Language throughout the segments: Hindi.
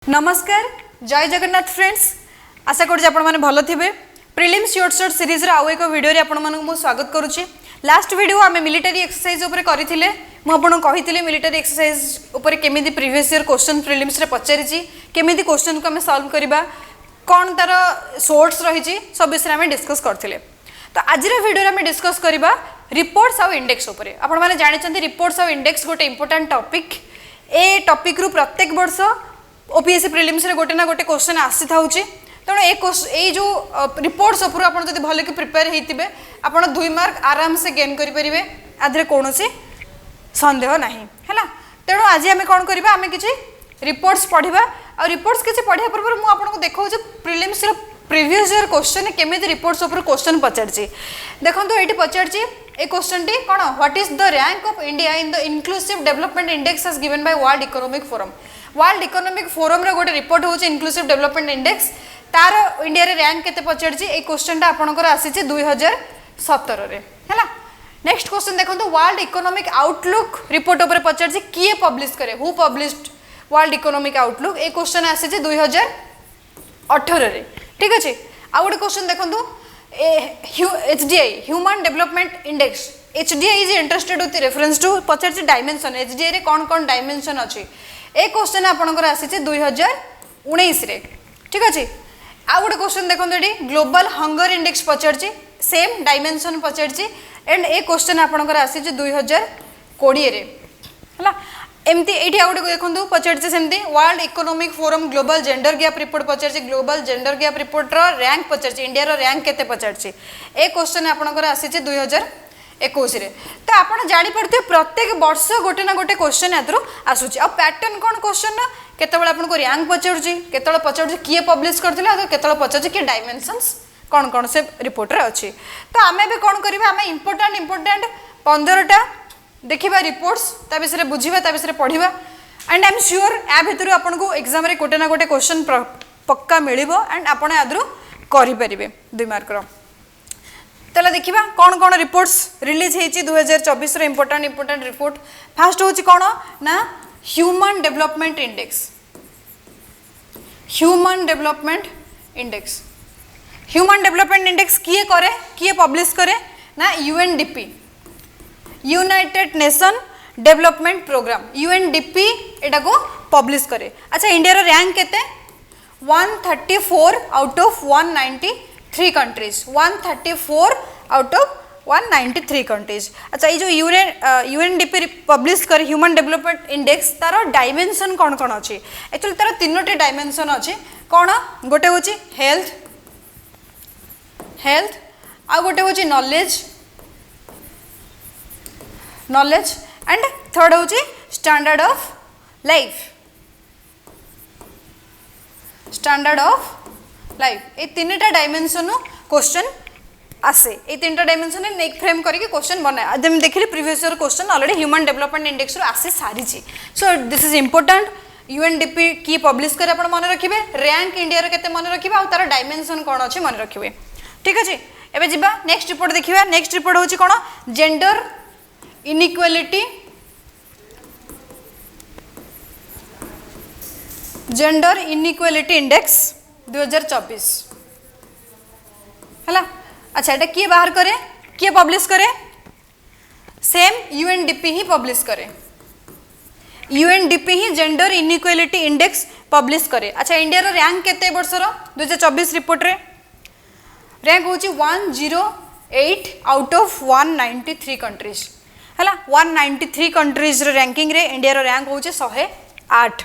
नमस्कार जय जगन्नाथ फ्रेंड्स आशा करुँच आपण मैंने भल थे प्रिलिम्स शॉर्ट शॉर्ट सीरीज आउ एक वीडियो रे आपण मानक स्वागत करुच्ची। लास्ट वीडियो आम मिलिटरी एक्सरसाइज उपर करथिले मुझे मिलिटरी एक्सरसाइज उपर केमिति प्रीवियस ईयर क्वेश्चन प्रिलिम्स रे पचारिची केमिति क्वेश्चन को आम सॉल्व करबा कौन तार सोर्स रही सब विषय आम डिस्कस करथिले। तो आज वीडियो आम डिस्कस करबा रिपोर्ट्स आउ इंडेक्स उपर। आपण माने जानिचंती रिपोर्ट्स आउ इंडेक्स गोटे इंपोर्टेंट टॉपिक ए टॉपिक रु प्रत्येक वर्ष ओपीएससी प्रिलिम्स रे गोटे ना गोटे क्वेश्चन आसी थाउची। तेणु ए जो रिपोर्ट्स उपर आप भल कि प्रिपेयर होते आप 2 मार्क आराम से गेन करेंगे आधे कौन सन्देह ना है। तेणु आज आम कौन करवा आम कि रिपोर्ट्स पढ़ा और रिपोर्ट्स किसी पढ़ा पूर्व मुझे देखा प्रिलिम्स प्रीवियस ईयर क्वेश्चन केमी रिपोर्ट्स उपर क्वेश्चन पचार देखो ये पचार ए क्वेश्चन टी कौन what is the rank of India in the inclusive development index as given by World Economic Forum. World Economic Forum रे गोटे रिपोर्ट होची इंक्लूसिव डेवलपमेंट इंडेक्स तार इंडिया रे रैंक केते पचारची ए क्वेश्चन टा आपनकर आसीचे 2017 रे हैला। नेक्स्ट क्वेश्चन देखंतु वर्ल्ड इकोनॉमिक आउटलुक रिपोर्ट ऊपर पचारची किए पब्लिश करे who published World Economic Outlook ए क्वेश्चन आसीचे 2018 रे ठीक अछि। आ गोटे क्वेश्चन देखंतु HDI human development index HDI is interested with reference to पचारची डायमेंशन एचडीआई रे कोन कोन डायमेंशन अछि ए क्वेश्चन आपनकर आसीचे 2019 रे ठीक अछि। आ गोटे क्वेश्चन देखो ये ग्लोबल हंगर इंडेक्स पचारची सेम डायमेंशन पचारची एंड ए क्वेश्चन आपनकर आसीचे 2020 रे हला। एमती एठी आ गोटे देखंतु पचारची सेमती World Economic Forum global gender gap report पचारची ग्लोबल जेंडर गैप रिपोर्ट रो रैंक पचारची इंडिया रो रैंक केते पचारची ए क्वेश्चन आपनकर आसीचे 2021 रे। तो आपण जानि पड़ते प्रत्येक वर्ष गोटे ना गोटे क्वेश्चन एथरो आसुची आ पैटर्न कोन क्वेश्चन ना केतबेला आपन को रैंक पचारुची केतबेला पचारुची किए पब्लिश करथिला आ केतबेला पचारुची कि डायमेंशंस कोन कोन से रिपोर्ट रे अछि। तो आमे बे कोन करबा आमे इंपोर्टेंट 15 टा देखिबा रिपोर्ट्स ता विषय बुझिबा ता विषय पढिबा एंड आई एम श्योर आ भितरु आपन को एग्जाम रे गोटे ना गोटे क्वेश्चन पक्का मिलिबो एंड आपण आदरु करि परिबे 2 मार्क रो। तले देखिबा कौन कौन रिपोर्ट्स रिलीज होती 2024 रो इंपोर्टेंट रिपोर्ट। फास्ट होची कौन ना human development index human development index human development index किए करे किए पब्लिश करे ना UNDP United Nation Development Programme UNDP एटा को पब्लिश करे। अच्छा इंडिया रो रैंक केते 134 out of 193 countries 134 out of 193 countries. अच्छा ये जो यूएनडीपी पब्लिश कर ह्यूमन डेवलपमेंट इंडेक्स तार डायमेंशन कौन कौन अच्छी एक्चुअली तार 3टी डायमेंशन अच्छी कौन गोटे हूँ हेल्थ हेल्थ आ गोटे हूँ नॉलेज एंड थर्ड हूँ standard of life standard of life ये 3टा डायमेंशन क्वेश्चन आसे ये 3टा डायमेंशन नेक फ्रेम करके क्वेश्चन बनाए जब देखिए previous year question already human development index रो आसे सारी। So this is important UNDP की पब्लिश करे आपण मन रखिबे रैंक इंडिया रे केते मन रखिबे आ तार डायमेंशन कोन अछि मन रखिबे ठीक अछि। एबे जिबा नेक्स्ट रिपोर्ट देखिबा नेक्स्ट रिपोर्ट होछि कोन जेंडर इनइक्वालिटी इंडेक्स 2024 है। अच्छा এটা किए बाहर करे किए पब्लिश करे सेम यूएनडीपी ही पब्लिश करे यूएनडीपी ही जेंडर इनइक्वालिटी इंडेक्स पब्लिश करे। अच्छा इंडिया रो रैंक केते वर्षर 2024 रिपोर्ट रे रैंक होची 108 आउट ऑफ 193 कंट्रीज हैला 193 कंट्रीज रो रैंकिंग रे इंडिया रो रैंक होची 108।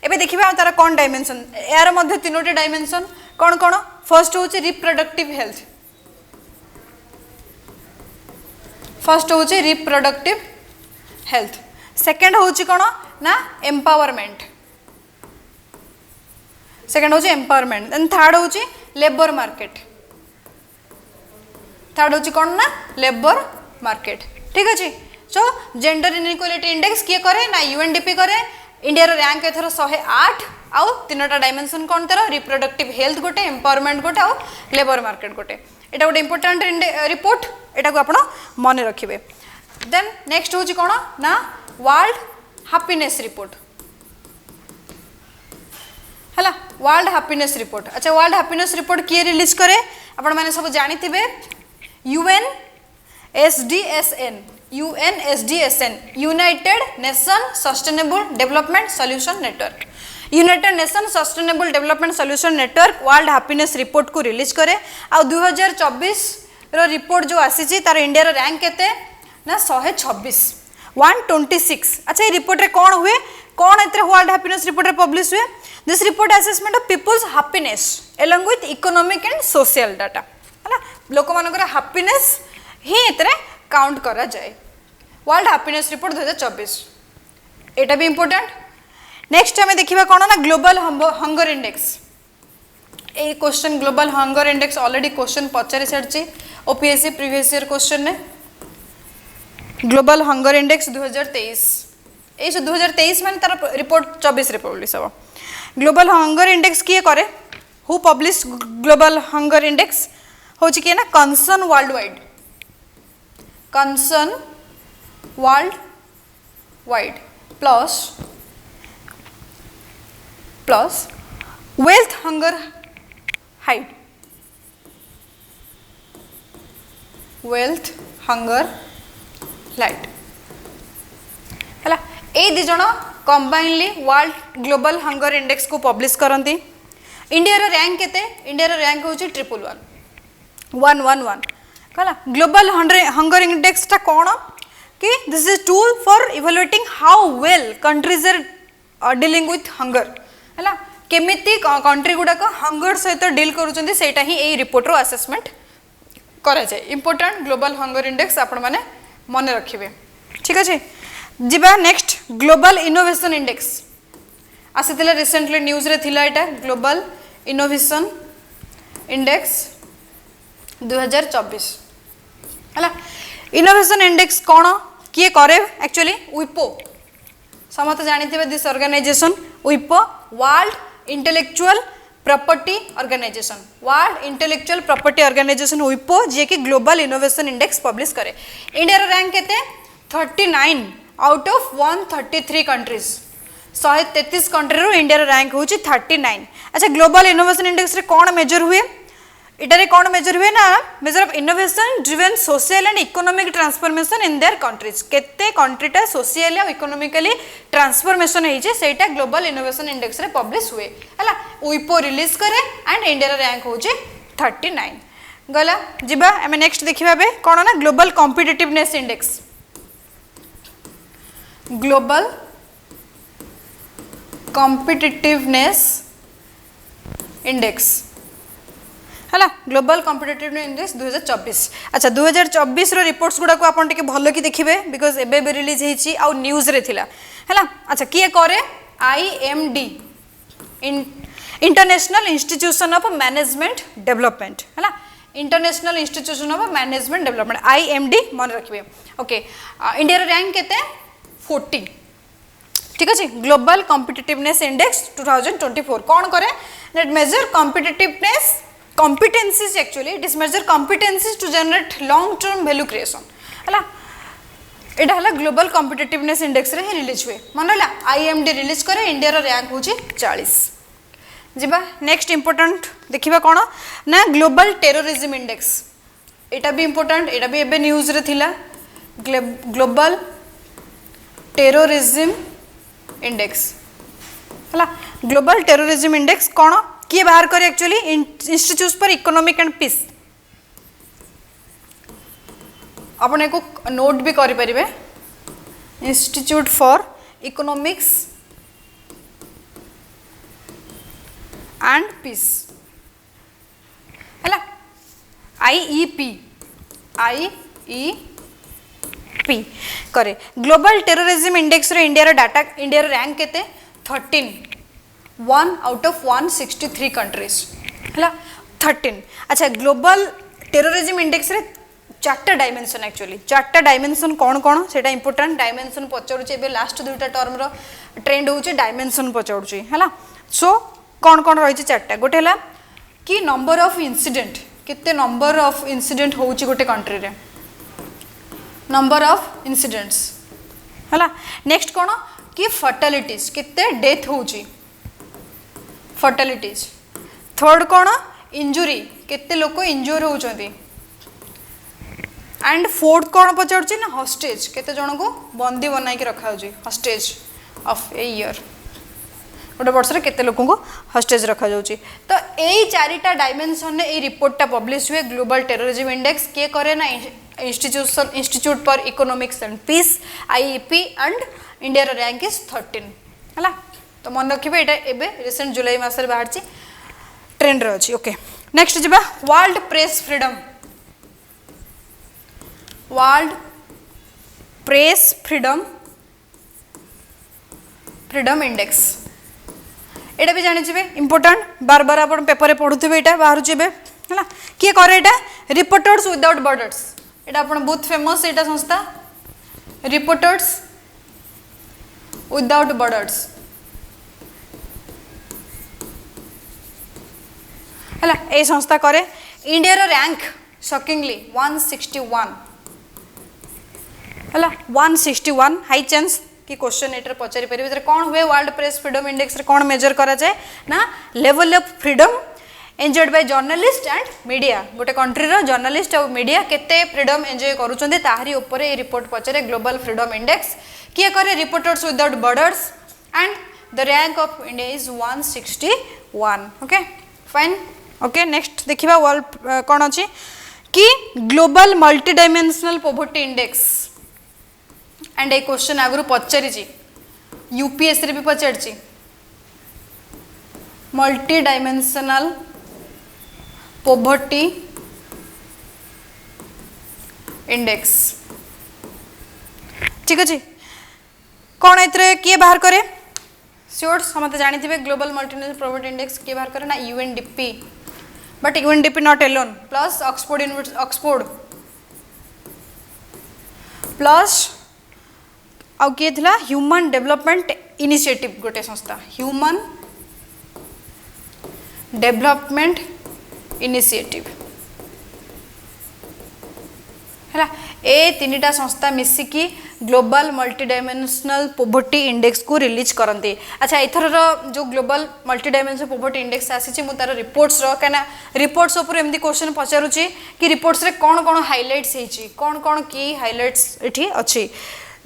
एबे देखिबा तारा कोन डायमेंशन यार मध्य 3टी डायमेंशन कौन कौन फर्स्ट हूँ रिप्रोडक्टिव हेल्थ फर्स्ट हूँ रिप्रोडक्टिव हेल्थ सेकेंड हूँ कौन ना एम्पावरमेंट सेकेंड हूँ एम्पावरमेंट देन थर्ड हूँ लेबर मार्केट थर्ड हूँ कौन ना लेबर मार्केट ठीक अच्छे। सो जेंडर इनइक्वालिटी इंडेक्स किए करे ना यूएनडीपी करे इंडिया रो रैंक एथर 108 आउ 3टा डायमेंशन कौन तार रिप्रोडक्टिव हेल्थ गोटे एम्पावरमेंट गोटे आउ लेबर मार्केट गोटे एटा गोटे इंपोर्टेंट रिपोर्ट एटा को आपण मन रखिबे। देन नेक्स्ट होची कोन ना world happiness report world happiness report. अच्छा वर्ल्ड हैप्पीनेस रिपोर्ट किए रिलीज करे आपण माने सब जानी थिबे UNSDSN United nation sustainable development solution network. United nation sustainable development solution network world happiness report को रिलीज करे। आ 2024 रो रिपोर्ट जो आसी तार इंडिया रो रैंक केते ना 126। अच्छा ये रिपोर्ट रे कौन हुए कौन एतरे वर्ल्ड हैप्पीनेस रिपोर्ट रे पब्लिश हुए this report assessment of people's happiness along with economic and social data है लोक मानकर हैप्पीनेस ही एतरे काउंट करा जाए वर्ल्ड हैप्पीनेस रिपोर्ट 2024 एटा भी इंपोर्टेंट। नेक्स्ट हमें देखिबा कोन ना ग्लोबल हंगर इंडेक्स ए question global hunger index already question पचारि सारछि ओपीएससी प्रीवियस ईयर क्वेश्चन ने ग्लोबल हंगर इंडेक्स 2023 ए 2023 माने तार रिपोर्ट 24 रे पब्लिश हो। ग्लोबल हंगर इंडेक्स किए करे हु पब्लिश ग्लोबल हंगर इंडेक्स होछि कि ना कंसर्न वर्ल्ड वाइड प्लस वेल्थ हंगर हाइट लाइट है ए दी जन combinedly world global hunger index को पब्लिश करती। इंडिया रो रैंक केते इंडिया रो रैंक होची 111 कला ग्लोबल हंगर इंडेक्स ता कोन कि this is tool for evaluating how well countries are dealing with hunger है केमिति कंट्री गुडा को हंगर सहित डील करूचंदी सेटा ही ए रिपोर्ट रो असेसमेंट करा जाय। इंपोर्टेंट ग्लोबल हंगर इंडेक्स आपण माने मने रखिबे ठीक अछि। जिबा नेक्स्ट ग्लोबल इनोवेशन इंडेक्स आसीतिला रिसेंटली न्यूज रे थिला एटा ग्लोबल इनोवेशन इंडेक्स 2024 है इनोवेशन इंडेक्स कौन किए करे एक्चुअली विपो समस्त जानी this organisation विपो world intellectual property organisation विपो जे कि ग्लोबल इनोवेशन इंडेक्स पब्लिश करे। इंडिया रो रैंक केते 39 out of 133 countries 133 country row India रो रैंक होची 39। अच्छा ग्लोबल इनोवेशन इंडेक्स रे कौन मेजर हुए इटारे कौन मेजर हुए ना measure of innovation driven social and economic transformation in their countries केते कंट्रीटा सोशल और इकोनॉमिकली ट्रांसफॉर्मेशन होइजे सेटा ग्लोबल इनोवेशन इंडेक्स रे पब्लिश हुए हला विपो रिलीज करे एंड इंडिया रो रैंक होचे 39 गला। जिबा हम नेक्स्ट देखिबा बे कोन ना global competitiveness index global competitiveness index है ग्लोबल कॉम्पिटिटिवनेस इंडेक्स 2024। अच्छा 2024 रो रिपोर्ट्स गुडा को आपन टिके भलो की देखिबे बिकॉज एबे बे रिलीज हेची आ न्यूज रे थिला हैला। अच्छा किए करे IMD International Institution of Management Development हैला International Institution of Management Development IMD मन रखिबे ओके। इंडिया रो रैंक केते 40 ठीक अछि। ग्लोबल कॉम्पिटिटिवनेस इंडेक्स 2024 कौन करे that measure competitiveness competencies actually it is measure competencies to generate long term value creation हला एटा हला ग्लोबल कॉम्पिटिटिवनेस इंडेक्स रे रिलीज हुए मनला IMD रिलीज करे इंडिया रो रैंक होची 40। जिबा नेक्स्ट इंपोर्टेंट देखिबा कोन ना ग्लोबल टेररिज्म इंडेक्स एटा भी इंपोर्टेंट एटा भी एबे न्यूज रे थिला ग्लोबल टेररिज्म इंडेक्स हला ग्लोबल टेररिज्म इंडेक्स कोन किए बाहर करे actually Institute for Economic and Peace आपने को नोट भी करि परिबे Institute for Economics and Peace हैला IEP करे। ग्लोबल टेररिज्म इंडेक्स रे इंडिया रो डाटा इंडिया रो रैंक केते 13 1 आउट ऑफ 163 कंट्रीज है 13। अच्छा ग्लोबल टेररिज्म इंडेक्स रे 4टा डायमेंशन एक्चुअली 4टा डायमेंशन कौन कौन से इंपोर्टेंट डायमेंशन पचारूचे ए लास्ट 2टा टर्म रो ट्रेंड होचे डायमेंशन पचारूचे है सो कौन कौन रही 4टा गोटे है कि नंबर ऑफ इंसिडेंट केते नंबर ऑफ इंसिडेंट होची गोटे कंट्री रे नंबर ऑफ इंसिडेंट्स है नेक्स्ट कौन कि फर्टालिटीज केते डेथ होची फर्टालिटीज थर्ड कौन इंजुरी केते लोक इंजुर होउचंती एंड फोर्थ कौन पचार ना हॉस्टेज केते जन को बंदी बनाई रखा हॉस्टेज ऑफ ए ईयर गोटे वर्ष में केते लोगों को हॉस्टेज रखा जाउची तो यही चारिटा डायमेंशन ने रिपोर्टा पब्लिश हुए ग्लोबल टेररिज्म इंडेक्स किए करे ना Institute for Economics and Peace IEP and India rank is 13 है तो मन रखिए ये एवं रिसेंट जुलाई मास बाहर ट्रेंड रे अच्छी ओके नेक्स्ट जी world press freedom world press freedom index एटा भी जानी इंपोर्टाट बार बार आप पेपर पढ़ुवे यहाँ बाहर है किए करे यहाँ रिपोर्टर्स विदाउट बॉर्डर्स यहाँ आप बहुत फेमस यहाँ संस्था रिपोर्टर्स विदाउट बॉर्डर्स है ये संस्था करे इंडिया रैंक शॉकिंगली 161 है 161 हाई चांस कि क्वेश्चन एटर पचारि पारे कौन हुए वर्ल्ड प्रेस फ्रीडम इंडेक्स रे कौन मेजर करा जाए ना level of freedom enjoyed by journalist and media गोटे कंट्री रो जर्नलिस्ट और मीडिया केते फ्रीडम एंजॉय करूछंदे ताहारी ऊपर ए रिपोर्ट पचारे ग्लोबल फ्रीडम इंडेक्स किए करे Reporters Without Borders and the rank of India is 161 okay fine okay next देखिबा वर्ल्ड कौन अछि कि global multi dimensional poverty index and A question आगु पचारि यूपीएससी रे भी पचारि मल्टी डायमेंशनल पॉवर्टी इंडेक्स ठीक अच्छे कौन ए किए बाहर करे श्योर समझते जानी global multi dimensional poverty index किए बाहर करे ना UNDP but UNDP not alone plus Oxford plus आउ किए थिला ह्यूमन डेवलपमेंट इनिशिएटिव गोटे संस्था ह्यूमन डेवलपमेंट इनिशिएटिव है ए तीनटा संस्था मिसिकी global multi dimensional poverty index को रिलीज करती अच्छा एथर जो global multi dimensional poverty index आसी तार रिपोर्ट्स कहीं रिपोर्ट्स उपर एमती क्वेश्चन पचारुची कि रिपोर्ट्स रे कौन कौन हाइलाइट्स होती कौन कौन की हाइलाइट्स ये अच्छी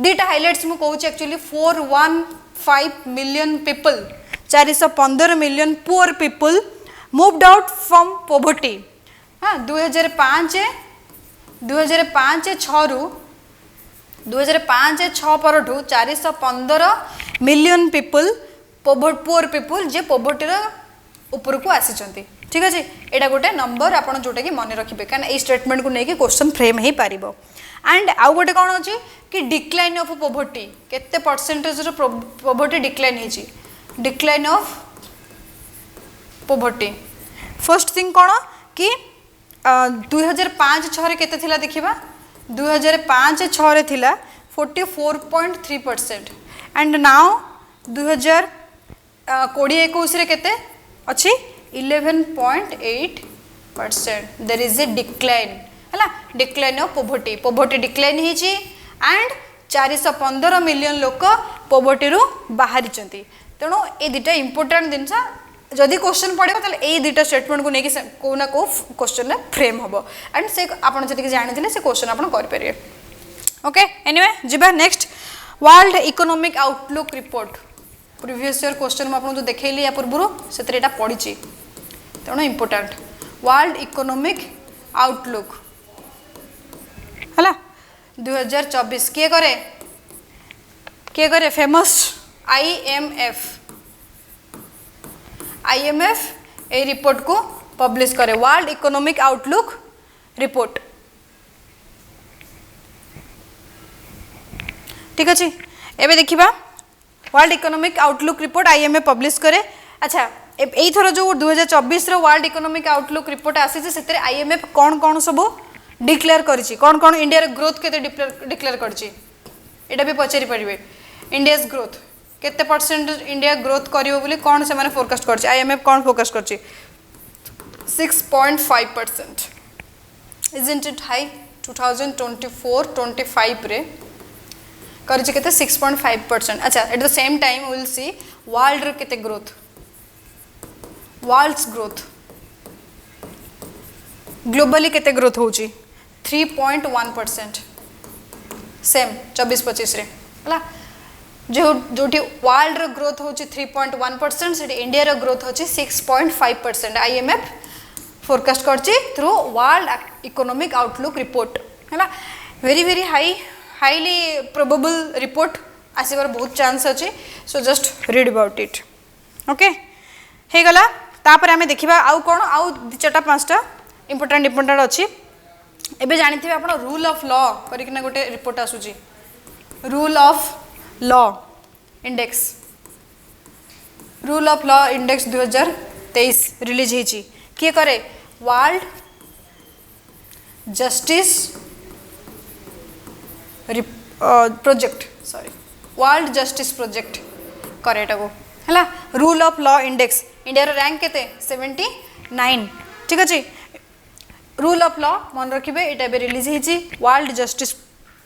दीटा हाइलाइट्स मुझे कहूँ actually 415 million people 415 million poor people moved out from poverty हाँ 2005 2005-6 पर 415 मिलियन पीपल पुअर पीपल जे पॉवर्टी ऊपर को आसी ठीक अच्छे यहाँ गोटे नंबर आप जोटा कि मन रखिए कहीं ये स्टेटमेंट को लेकिन क्वेश्चन फ्रेम हो पार एंड आउ गोटे कौन अच्छी कि डिक्लाइन ऑफ पॉवर्टी केते परसेंटेज पॉवर्टी डिक्लाइन होती decline of poverty first thing कौन कि 2005-6 केते थिला देखिबा 2005-6 थिला 44.3% एंड नाउ 2020-21 रे केते अच्छी 11.8% देयर इज ए डिक्लाइन है डिक्लाइन ऑफ पॉवर्टी डिक्लाइन होती एंड 415 मिलियन लोक पॉवर्टी रू बाहरी तेणु ये दुटा इंपोर्टेंट जिनस जदि क्वेश्चन पड़े तो ये दुटा स्टेटमेंट को लेकिन कौ ना कौ क्वेश्चन में फ्रेम हम एंड से आपड़ जी जानी से क्वेश्चन आप करेंगे ओके एनीवे जीवा next world Economic Outlook report previous year question मुझे देखली या पूर्व से पढ़ी तेणु इंपोर्टेंट वर्ल्ड इकोनॉमिक आउटलुक है 2024 किए करे फेमस IMF ए रिपोर्ट को पब्लिश करे वर्ल्ड इकोनॉमिक आउटलुक रिपोर्ट ठीक अच्छे एबे देखिबा world Economic Outlook report IMF publish करे अच्छा यही थर जो 2024 वर्ल्ड इकोनॉमिक आउटलुक रिपोर्ट आसी से IMF कौन कौन सब डिक्लेयर करिछि कौन कौन इंडिया ग्रोथ केते डिक्लेयर करिछि एटा भी पचारि परिबे इंडियाज ग्रोथ केते परसेंट इंडिया ग्रोथ करिवो बोली कौन से माने फोरकास्ट करछि IMF कौन फोरकास्ट करछि 6.5% इजंट इट हाई 2024-25 रे करिछि केते 6.5% अच्छा at the same time we will see world रे केते ग्रोथ वर्ल्ड्स ग्रोथ ग्लोबली केते ग्रोथ होची 3.1% सेम 24-25 रे हला जो जोटी वर्ल्ड रो ग्रोथ होची 3.1% सेठी इंडिया रो ग्रोथ होची 6.5% आईएमएफ फोरकास्ट करची through World Economic Outlook report हला वेरी हाईली प्रोबेबल रिपोर्ट आसीबार बहुत चांस अछि so just read about it okay हे गला तापर आमे देखिबा आउ कोन आउ 4-5टा इंपोर्टेंट अछि एबे जानिथिबे आपण रूल ऑफ लॉ करिकना गोटे रिपोर्ट आसुची rule of law index rule of law index 2023 release हेची किए करे World Justice Project sorry World Justice Project करे एटा को हला rule of law index India रो रैंक केते 79 ठीक अछि रूल ऑफ लॉ मन रखिबे एटा बे रिलीज हेची वर्ल्ड जस्टिस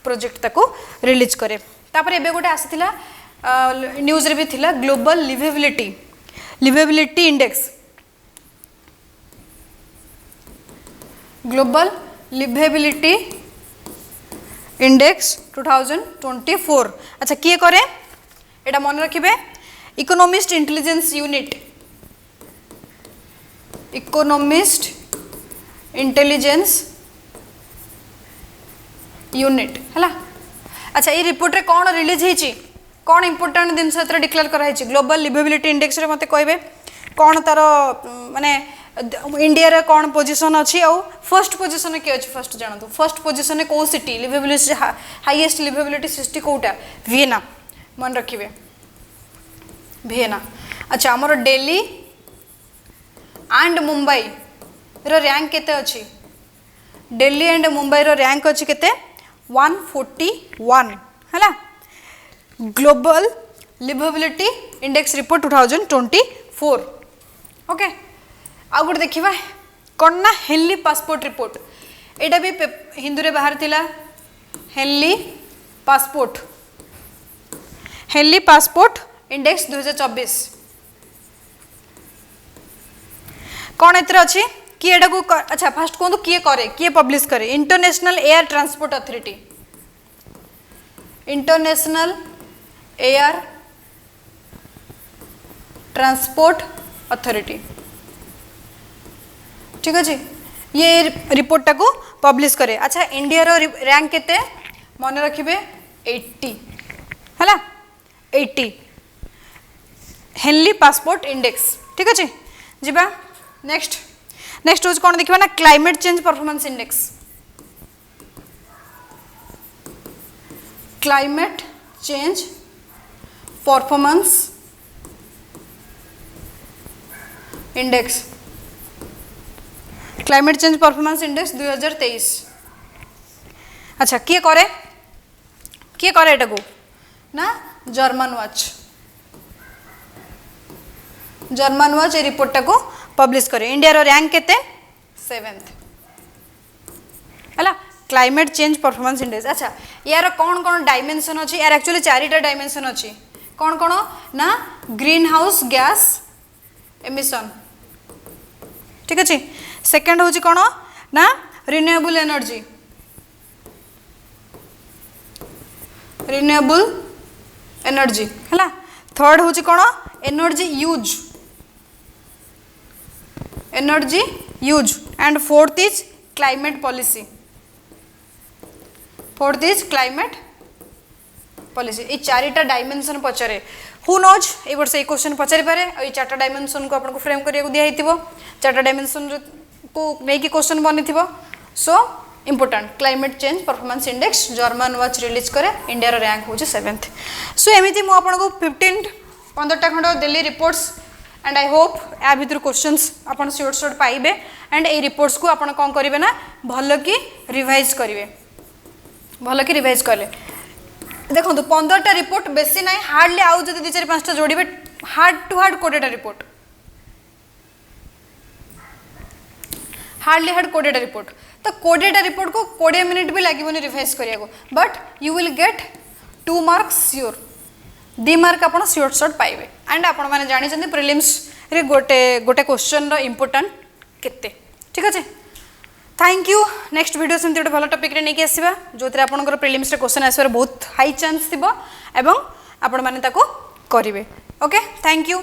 प्रोजेक्ट ताको रिलीज करे तापर एबे गोटे आसीथिला न्यूज रे भी थिला global liveability index global liveability index 2024 अच्छा किए करे एटा मन रखिबे इकोनॉमिस्ट इंटेलिजेंस यूनिट हला अच्छा ये रिपोर्ट रे कौन रिलीज हेची कौन इंपोर्टेंट दिन से डिक्लेयर करा ग्लोबल लिवेबिलिटी इंडेक्स रे मते कहबे कौन तार माने इंडिया रे कौन पोजीशन अच्छी और फर्स्ट पोजीशन किए अच्छी फर्स्ट जानतु फर्स्ट पोजीशन को city liveability highest liveability city कोटा वियना मन रखिबे वियना अच्छा हमर दिल्ली एंड मुंबई रो रैंक केते अच्छी दिल्ली एंड मुंबई रो रैंक अच्छी केते 141 हैला global liveability index report 2024 okay आ गुड देखिबा कोन ना हेनली पासपोर्ट रिपोर्ट एटा भी हिंदू रे बाहर थिला हेनली पासपोर्ट इंडेक्स 2024 कौन एतर अच्छी कि एटा को अच्छा फर्स्ट कहतु किए करे किए पब्लिश करे international air transport authority international air transport authority ठीक अच्छे ये रिपोर्ट को पब्लिश करे अच्छा इंडिया रो रैंक केते मन रखिबे 80 हैला 80 हेनली पासपोर्ट इंडेक्स ठीक अच्छे जीबा नेक्स्ट हो कौन देखा ना climate change performance index climate change performance index climate change performance index 2023 अच्छा किए करे एटा को ना जर्मन वॉच ए रिपोर्ट को पब्लिश करे इंडिया रो रैंक केते 7th हला क्लाइमेट चेंज परफॉर्मेंस इंडेक्स अच्छा यार कौन डायमेंशन अच्छी यार एक्चुअली 4टा डायमेंशन अच्छी कौन ना ग्रीन हाउस गैस एमिशन ठीक अच्छे सेकेंड हूँ कौन ना रिन्यूएबल एनर्जी है थर्ड हूँ कौन energy use and fourth is climate policy ये 4टा डायमेंशन पचारे हु नोज ए वर्ष ये क्वेश्चन पचारि पारे ये 4टा डायमेंशन को आपको फ्रेम करिया को दिया हितिबो 4टा डायमेंशन को लेकी क्वेश्चन बनी थिबो so important climate change performance index German Watch release करे इंडिया रो रैंक होची 7th सो एमिति मु आपको 15टा खंड दिल्ली रिपोर्ट्स एंड आई होप या भीतर क्वेश्चंस आपन शॉर्ट पाइबे एंड ए रिपोर्ट्स को आपन कोन करिवे ना भलो की रिवाइज कले देखो 15टा रिपोर्ट बेसी ना हार्डली आउ जदि 2-4-5टा जोड़े हार्ड टू हार्ड 20टा रिपोर्ट हार्डली हार्ड 20टा रिपोर्ट तो 20टा रिपोर्ट को 20 मिनिट भी लगे रिवाइज करिया but you will get 2 marks sure 2 mark आप श्योर पाइबे एंड आपण मैंने जानी प्रिलिम्स रे गोटे गोटे क्वेश्चन इम्पोर्टाट केते ठीक अच्छे थैंक यू नेक्स्ट वीडियो सेमती गोटे भल टपिक रे नहीं आसवा जो थे आपंकर प्रिलिम्स क्वेश्चन आसबार बहुत हाई चांस थी एवं आपण मैंने करेंगे ओके थैंक यू।